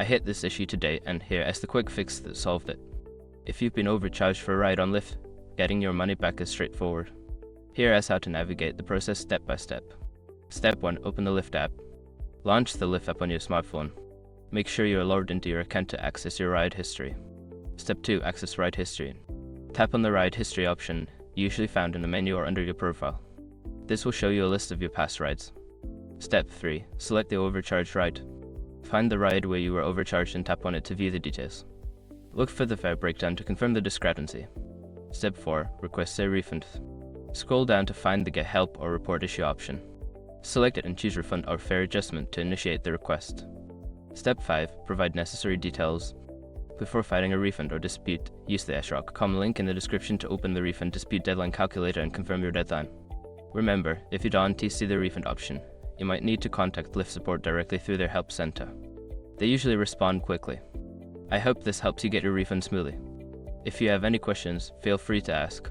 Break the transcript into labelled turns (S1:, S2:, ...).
S1: I hit this issue today, and here is the quick fix that solved it. If you've been overcharged for a ride on Lyft, getting your money back is straightforward. Here is how to navigate the process step by step. Step 1. Open the Lyft app. Launch the Lyft app on your smartphone. Make sure you are logged into your account to access your ride history. Step 2. Access ride history. Tap on the ride history option, usually found in the menu or under your profile. This will show you a list of your past rides. Step 3. Select the overcharged ride. Find the ride where you were overcharged and tap on it to view the details. Look for the fare breakdown to confirm the discrepancy. Step 4. Request a refund. Scroll down to find the Get Help or Report Issue option. Select it and choose Refund or Fare Adjustment to initiate the request. Step 5. Provide necessary details. Before filing a refund or dispute, use the SROC.com link in the description to open the refund dispute deadline calculator and confirm your deadline. Remember, if you don't see the refund option, you might need to contact Lyft support directly through their help center. They usually respond quickly. I hope this helps you get your refund smoothly. If you have any questions, feel free to ask.